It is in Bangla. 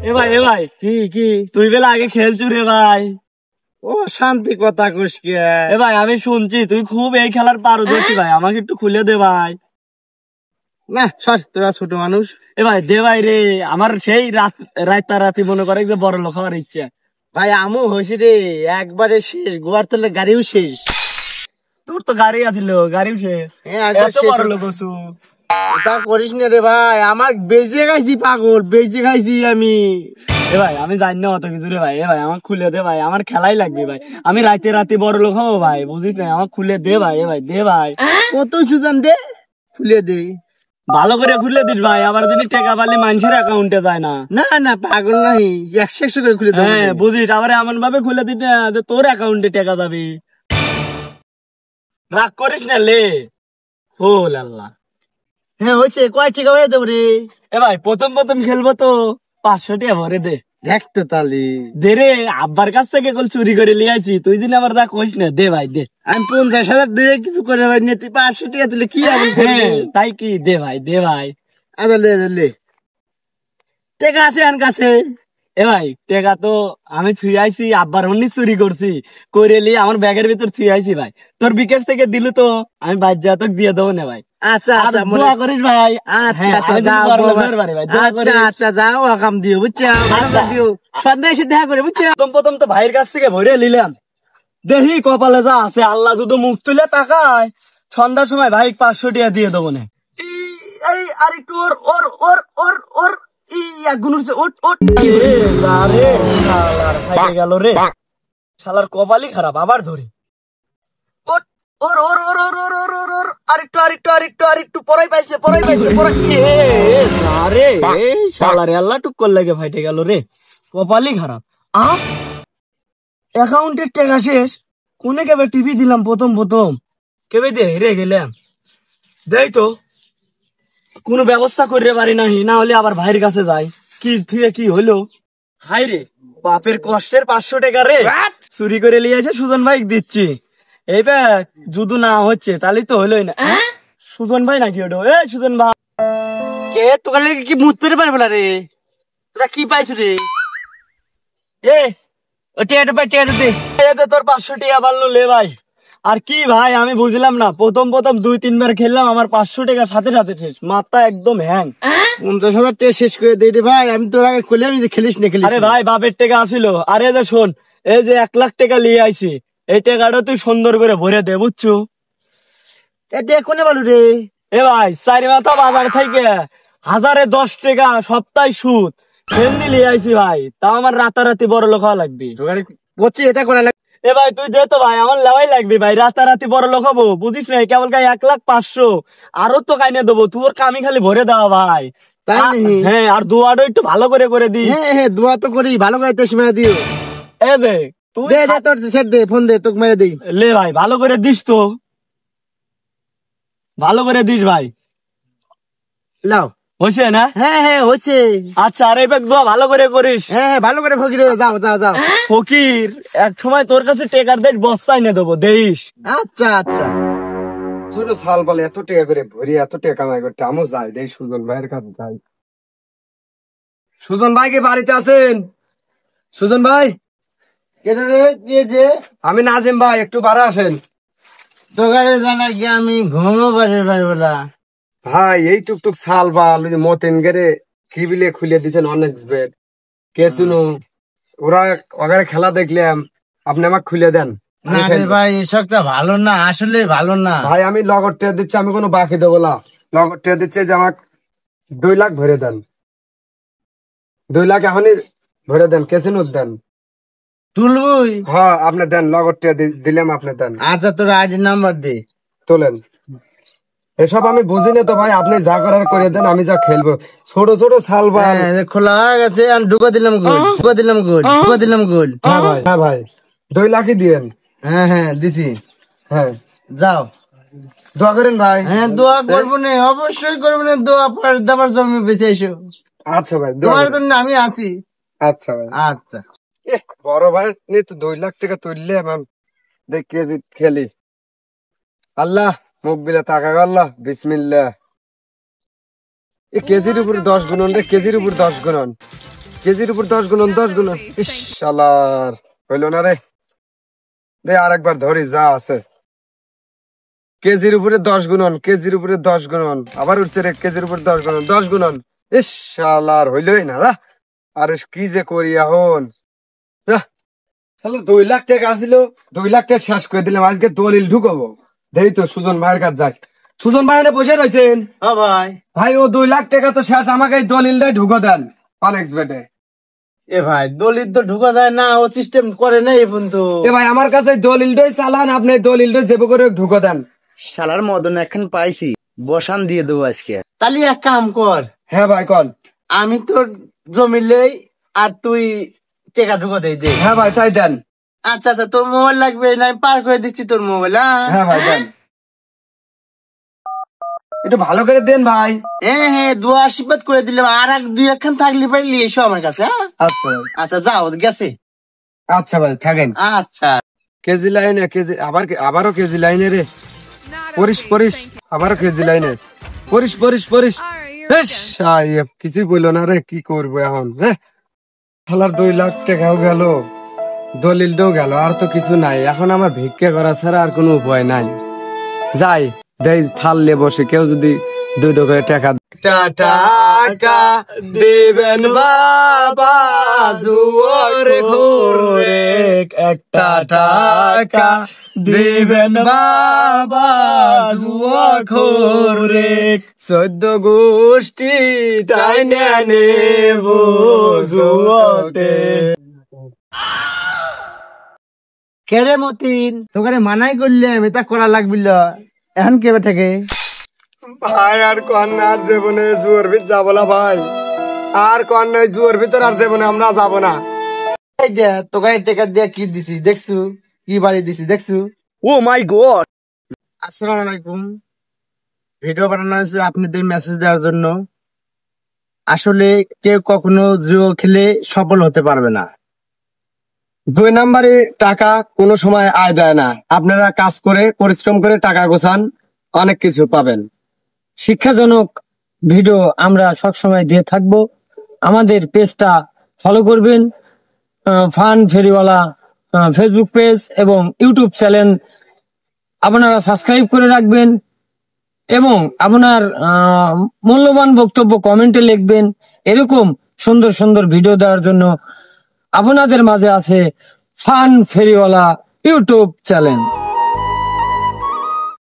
এ ভাই কি কি তুই বেলা আগে খেলছু রে ভাই। ও শান্তি কথা কইস কে? এ ভাই আমি শুনছি তুই খুব এই খেলার পারদর্শী ভাই, আমাকে একটু খুলে দে ভাই। না সর, তোরা ছোট মানুষ। এ ভাই দে ভাই রে, আমার সেই রাতারাতি মনে করে যে বড় লোক হওয়ার ইচ্ছা। ভাই আমু হয়েছে রে, একবারে শেষ, গোয়ার তলে গাড়িও শেষ। তোর তো গাড়ি আছিল, গাড়িও শেষ, এত বড় লোক হছু। তা করিস না রে ভাই, আমার বেজে খাইছি, পাগল বেজে খাইছি আমি। এ ভাই আমি জানি না অত কিছু রে ভাই। এ ভাই আমার খুলে দে ভাই, আমার খেলাই লাগবে ভাই, আমি রাতে রাতে বড় লোক হবো ভাই, বুঝিস না? আমার খুলে দে ভাই। এ ভাই দে ভাই, কত সুজান দে, খুলে দে। ভালো করে খুলে দিস ভাই, আবার যদি টাকা পালি মানুষের অ্যাকাউন্টে যায় না। না না পাগল নাই, 100 করে খুলে দে। হ্যাঁ বুঝিস, আবার এমন ভাবে খুলে দিস না যে তোর অ্যাকাউন্টে টাকা যাবে। রাগ করিস না লে। ও আল্লাহ। হ্যাঁ হয়েছে, কয় টাকা হয়ে দেবো রে? এ ভাই প্রথম প্রথম খেলবো তো 500 টাকা ভরে দে। দেখ তো তালি দে রে, আব্বার কাছ থেকে কল চুরি করে লিয়ে আইছি, তুই দিন আবার দা কইস না, দে ভাই দে। আমি 50,000 দিয়ে কিছু করে ভাই নিয়ে, তুই 500 টাকা দিলে কি হবে? হ্যাঁ তাই কি, দে ভাই দে ভাই। আচ্ছা লে টাকা আছে আন কাছে। এ ভাই টাকা তো আমি থুই আইছি, আব্বার অন্য চুরি করছি, করে লিয়ে আমার ব্যাগের ভিতর থুই আইছি ভাই। তোর বিকাশ থেকে দিলু তো আমি বাদ যা তোকে দিয়ে দেবো না ভাই। আচ্ছা আচ্ছা দোয়া করিস ভাই। আচ্ছা যাও আচ্ছা যাও, আকাম দিও বুঝছো, দিও সন্ধ্যা এসে দেখা করে বুঝছো। প্রথম তো ভাইয়ের কাছ থেকে ভরে নিলাম, দেখি কপালে যা আছে, আল্লাহ যদি মুখ তুলে তাকায় সন্ধ্যার সময় ভাই 500 টাকা দিয়ে দেবো না। আরে তোর ওর ওর ওর ওর শালার ফাইটে গেল রে, শালার কপালই খারাপ, আবার ধরি। আরেকটু পড়াই পাইছে শালার আল্লাহ টুক লাগে ফাইটে গেল রে, কপালই খারাপ। অ্যাকাউন্টের টাকা শেষ, কোনে কেবে টিভি দিলাম প্রথম কেবে দিয়ে হেরে গেলাম। দেই তো কোনো ব্যবস্থা করে পারি নাহি, না হলে আবার ভাইয়ের কাছে যাই। কি তুই কি হলো? হাই রে, বাপের কষ্টের 500 টাকা রে চুরি করে নিয়ে এসে সুজন ভাই দিচ্ছি। এইবার যদি না হচ্ছে তাহলে তো হলোই না। সুজন ভাই নাকি ওটা? এ সুজন ভাই, কে তোকে কি মুত পেরে পারবে না রে? তোরা কি পাইছিস রে? এ ও টিয়াটা পাই, টিয়াটা দে। তোর 500 টাকা বাড়লো লে ভাই। আর কি ভাই আমি বুঝলাম না, প্রথম 2-3 বার খেললাম, আমার 500 টাকা সাথে সাথে শেষ, মাথা একদম হ্যাং। 50,000 টাকা শেষ করে দেই রে ভাই, আমি তোর আগে খুলে আমি যে খেলিস না খেলিস। আরে ভাই বাপের টাকা আসিল। আরে যে শোন, এই যে 1 লাখ টাকা নিয়ে আইছি, এই টাকাটা তুই সুন্দর করে ভরে দে বুঝছো। এটা কোনে বলু রে? এ ভাই 4 মাথা বাজার থেকে 1010 টাকা সপ্তাহে সুদ সেমনি নিয়ে আইছি ভাই, তাও আমার রাতারাতি বড় লোক হওয়া লাগবে। বলছি এটা করে এ ভাই তুই দে তো ভাই, আমার লেওয়াই লাগবে ভাই, রাতারাতি বড় লোক হবো বুঝিস না, কেবল গায়ে 1,500,000 আরো তো কাইনে দেবো, তোর কামি খালি ভরে দেওয়া ভাই। হ্যাঁ আর দোয়াটা একটু ভালো করে দি। হ্যাঁ দোয়া তো করি, ভালো করে তেস মেরে দিও। এ দে তুই দে তোর সেট দে, ফোন দে তোকে মেরে দিই। লে ভাই ভালো করে দিস তো, ভালো করে দিস ভাই। লাও হয়েছে না? হ্যাঁ হ্যাঁ হচ্ছে। আচ্ছা আর এবার দোয়া ভালো করে করিস। হ্যাঁ ভালো করে ফকির, যাও যাও যাও। ফকির এক সময় তোর কাছে টেকার দেখ বস্তা এনে দেবো, দেইস। আচ্ছা আচ্ছা। ছোট সাল বলে এত টাকা করে ভরি, এত টাকা কামাই করতে আমিও যাই, দেই সুজন ভাইয়ের কাছে যাই। সুজন ভাই কি বাড়িতে আছেন? সুজন ভাই, কেটে রে দিয়েছে। আমি নাজিম ভাই, একটু বাড়া আসেন। দোকানে জানা কি আমি ঘুমো পারবো না ভাই। এই টুকটুক সাল বাল মতেন গেরে কি বিলে খুলে দিছেন অনেক বেড কে শুনো, ওরা ওখানে খেলা দেখলাম, আপনি আমাকে খুলে দেন। না রে ভাই, এসবটা ভালো না, আসলে ভালো না ভাই। আমি লগর টেয়া দিচ্ছি, আমি কোনো বাকি দেবো না। লগর টেয়া দিচ্ছে যে আমাকে 2 লাখ ভরে দেন, 2 লাখ এখনই ভরে দেন, কেসিন দেন। তুলবুই? হ্যাঁ আপনি দেন, লগর টেয়া দিলাম, আপনি দেন। আচ্ছা তোর আইডি নাম্বার দে। তোলেন। এসব আমি বুঝি না তো ভাই, আপনি যা করার করে দেন, আমি যা খেলবো। ছোট ছোট সাল বাল খোলা হয়ে গেছে, আমি ঢুকা দিলাম গোল, ঢুকা দিলাম গোল। হ্যাঁ ভাই, হ্যাঁ ভাই 2 লাখই দিয়েন। হ্যাঁ হ্যাঁ দিছি। হ্যাঁ যাও দোয়া করেন ভাই। হ্যাঁ দোয়া করবো না, অবশ্যই করবো না, দোয়া পর দাবার জমি বেঁচে এসো। আচ্ছা ভাই, তোমার জন্য আমি আছি। আচ্ছা ভাই। আচ্ছা বড় ভাই নিয়ে তো 2 লাখ টাকা তুললে দেখ কেজি খেলি। আল্লাহ মুখ বিলে টাকা, আল্লাহ বিসমিল্লাহ। এই কেজির উপর 10 গুণন রে, কেজির উপর 10 গুণন। কেজির উপর 10 গুণন 10 গুণন। ইস শালার হইলো না রে, দে আরেকবার ধরি যা আছে। কেজির উপরে 10 গুণন, কেজির উপরে 10 গুণন, আবার উঠছে রে, কেজির উপরে 10 গুণন 10 গুণন। ইস শালার হইলই না। আরে কি যে করি এখন। 2 লাখ টাকা আসিল, 2 লাখ টাকা শেষ করে দিলাম। আজকে দলিল ঢুকাবো, দেই তো সুজন ভাইয়ের কাছে যাক। সুজন ভাই বসে রয়েছেন। হ্যাঁ ভাই। ভাই ও 2 লাখ টাকা তো শেষ, আমাকে এই দলিলটাই ঢুকো দেন অনেক্স বেটে। এ ভাই দলিল তো ঢুকা যায় না, ও সিস্টেম করে না এখন তো। এ ভাই আমার কাছে দলিলটাই চালান, আপনি দলিলটাই যেভাবে করে ঢুকো দেন। শালার মদন এখন পাইছি, বসান দিয়ে দেবো আজকে। তাহলে এক কাম কর। হ্যাঁ ভাই কন। আমি তোর জমিলেই আর তুই টাকা ঢুকা দেই দে। হ্যাঁ ভাই তাই দেন। আচ্ছা আচ্ছা, তোর মোবাইল লাগবে না, আমি পার করে দিচ্ছি তোর মোবাইল। হ্যাঁ ভাই দেন, একটু ভালো করে দেন ভাই। হ্যাঁ হ্যাঁ, দোয়া আশীর্বাদ করে দিলাম। আর এক দুই একখান থাকলে পারি নিয়ে এসো আমার কাছে। আচ্ছা ভাই। আচ্ছা যাও, গেছে। আচ্ছা ভাই থাকেন। আচ্ছা। কেজি লাইনে, কেজি আবারও কেজি লাইনে রে। পরিস পরিস, আবারও কেজি লাইনে। পরিস পরিস পরিস। কিছুই বললো না রে, কি করবো এখন। খেলার 2 লাখ টাকাও গেল, দলিলটাও গেল, আর তো কিছু নাই। এখন আমার ভিক্ষা করা ছাড়া আর কোনো উপায় নাই। যাই দেই থাললে বসে, কেউ যদি 2 টাকা টাকা দেবেন বাবা জুয়ার ঘরে, একটা টাকা দেবেন বাবা জুয়া ঘরে, 14 গোষ্ঠী টাইনে নেব জুয়াতে। কেরে মতিন, তোকে মানাই করলে এটা করা লাগবিল, এখন কেবে থেকে? ভাই আর কন্যা আর জীবনে জুয়ার ভিতর যাবো না ভাই, আর কন্যা জুয়ার ভিতর আর জীবনে আমরা যাবো না। এই যে তোকে টাকা দিয়ে কি দিছি দেখছু, কি বাড়ি দিছি দেখছু। ও মাই গড। আসসালামু আলাইকুম। ভিডিও বানানো হয়েছে আপনাদের মেসেজ দেওয়ার জন্য। আসলে কেউ কখনো জুয়ো খেলে সফল হতে পারবে না। 2 নম্বরে টাকা কোনো সময় আয় দেয় না। আপনারা কাজ করে পরিশ্রম করে টাকা গোছান, অনেক কিছু পাবেন। শিক্ষাজনক ভিডিও আমরা সবসময় দিয়ে থাকবো। আমাদের পেজটা ফলো করবেন, ফান ফেরিওয়ালা ফেসবুক পেজ এবং ইউটিউব চ্যানেল আপনারা সাবস্ক্রাইব করে রাখবেন এবং আপনার মূল্যবান বক্তব্য কমেন্টে লিখবেন। এরকম সুন্দর সুন্দর ভিডিও দেওয়ার জন্য আপনাদের মাঝে আছে ফান ফেরিওয়ালা ইউটিউব চ্যানেল।